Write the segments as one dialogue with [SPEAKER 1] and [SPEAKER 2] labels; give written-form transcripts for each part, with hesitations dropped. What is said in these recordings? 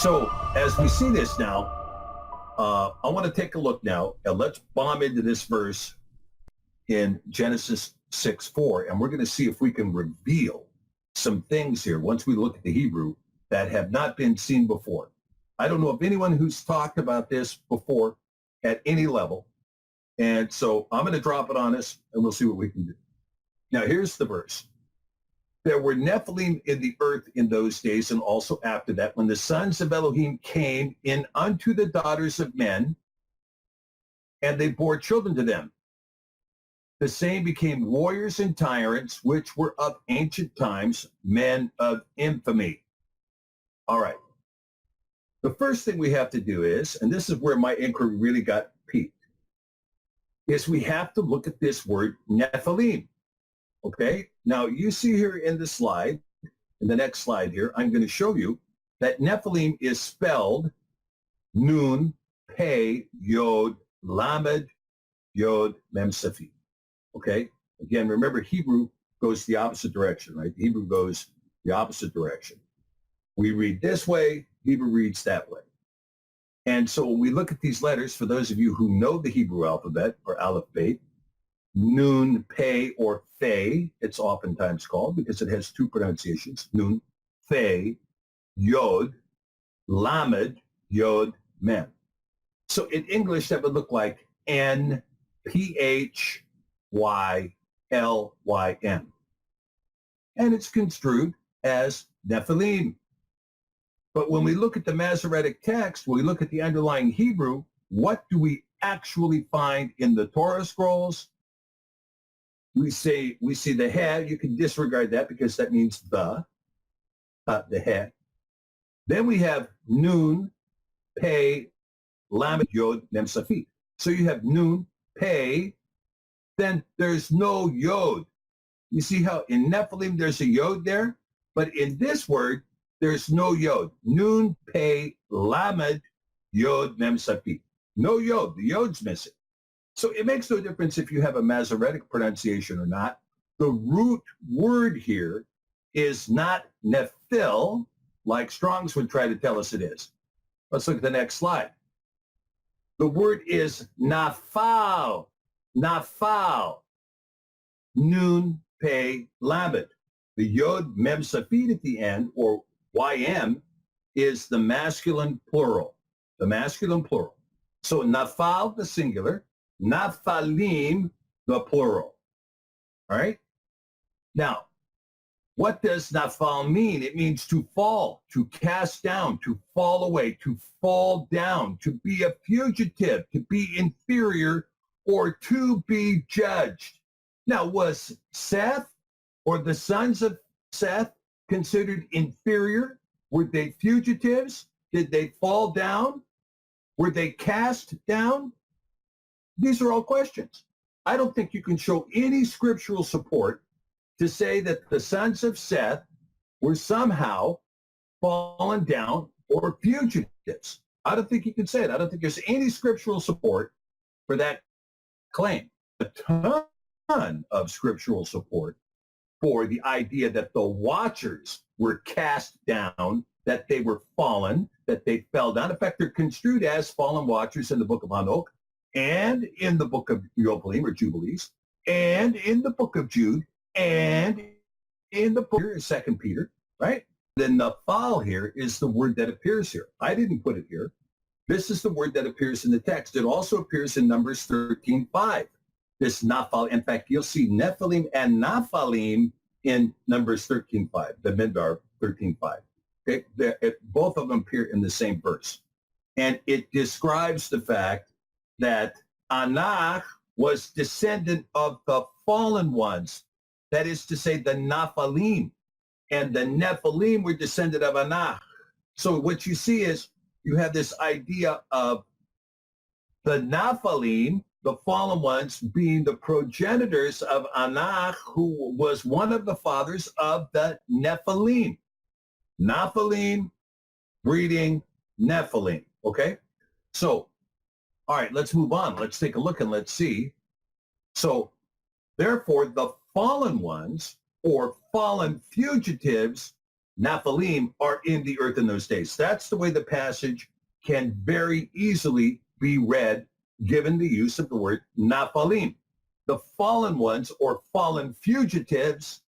[SPEAKER 1] So as we see this now, I want to take a look now, and let's bomb into this verse in Genesis 6:4, and we're going to see if we can reveal some things here once we look at the Hebrew that have not been seen before. I don't know of anyone who's talked about this before at any level, and so I'm going to drop it on us, and we'll see what we can do. Now, here's the verse. There were Nephilim in the earth in those days, and also after that, when the sons of Elohiym came in unto the daughters of men, and they bore children to them. The same became warriors and tyrants, which were of ancient times, men of infamy. All right. The first thing we have to do is, and this is where my inquiry really got peaked, is we have to look at this word Nephilim. Okay? Now, you see here in the slide, in the next slide here, I'm going to show you that Nephilim is spelled Nun, Pe, Yod, Lamed, Yod, Mem, Safit. Okay? Again, remember, Hebrew goes the opposite direction, right? The Hebrew goes the opposite direction. We read this way, Hebrew reads that way. And so when we look at these letters, for those of you who know the Hebrew alphabet, or Aleph Bet, Nun, Pe, or Fe, it's oftentimes called because it has two pronunciations, Nun, Fe, Yod, Lamed, Yod, Mem. So in English, that would look like N, P, H, Y, L, Y, M. And it's construed as Nephilim. But when we look at the Masoretic text, when we look at the underlying Hebrew, what do we actually find in the Torah scrolls? We see the he. You can disregard that because that means the he. Then we have Nun, Pe, Lamed, Yod, Mem, Safit. So you have Nun, Pe, then there's no Yod. You see how in Nephilim there's a Yod there? But in this word, there's no Yod. Nun, Pe, Lamed, Yod, Mem, Safit. No Yod. The Yod's missing. So it makes no difference if you have a Masoretic pronunciation or not. The root word here is not Nephil, like Strong's would try to tell us it is. Let's look at the next slide. The word is Nafal. Nafal. Nun, Pe, Lamed. The Yod, Mem, Safit at the end, or YM, is the masculine plural. The masculine plural. So Nafal, the singular. Naphalim, the plural. All right? Now, what does Naphal mean? It means to fall, to cast down, to fall away, to fall down, to be a fugitive, to be inferior, or to be judged. Now, was Seth or the sons of Seth considered inferior? Were they fugitives? Did they fall down? Were they cast down? These are all questions. I don't think you can show any scriptural support to say that the sons of Seth were somehow fallen down or fugitives. I don't think you can say it. I don't think there's any scriptural support for that claim. A ton of scriptural support for the idea that the watchers were cast down, that they were fallen, that they fell down. In fact, they're construed as fallen watchers in the book of Hanok, and in the book of Yopelim or Jubilees, and in the book of Jude, and in the book of 2 Peter, right? Then the Naphal here is the word that appears here. I didn't put it here. This is the word that appears in the text. It also appears in Numbers 13:5. This Naphal, in fact, you'll see Nephilim and Naphalim in Numbers 13:5, the Midbar 13:5. Okay? Both of them appear in the same verse. And it describes the fact that Anak was descendant of the fallen ones. That is to say, the Naphalim. And the Nephilim were descendant of Anak. So what you see is you have this idea of the Nephilim, the fallen ones, being the progenitors of Anak, who was one of the fathers of the Nephilim. Nephilim breeding Nephilim. Okay? So, all right, let's move on. Let's take a look and let's see. So, therefore, the fallen ones or fallen fugitives Nephilim are in the earth in those days. That's the way the passage can very easily be read, given the use of the word Nephilim. The fallen ones or fallen fugitives,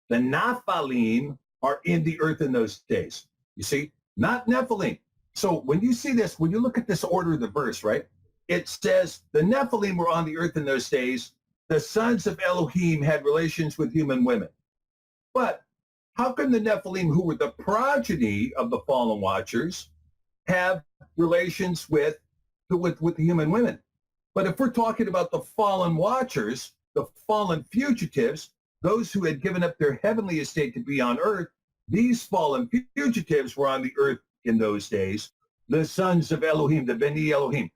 [SPEAKER 1] the Nephilim, are in the earth in those days. You see, not Nephilim. So when you see this, when you look at this order of the verse, right, it says the Nephilim were on the earth in those days. The sons of Elohim had relations with human women. But how can the Nephilim, who were the progeny of the fallen watchers, have relations with the human women? But if we're talking about the fallen watchers, the fallen fugitives, those who had given up their heavenly estate to be on earth, these fallen fugitives were on the earth in those days. The sons of Elohim, the Beni Elohim.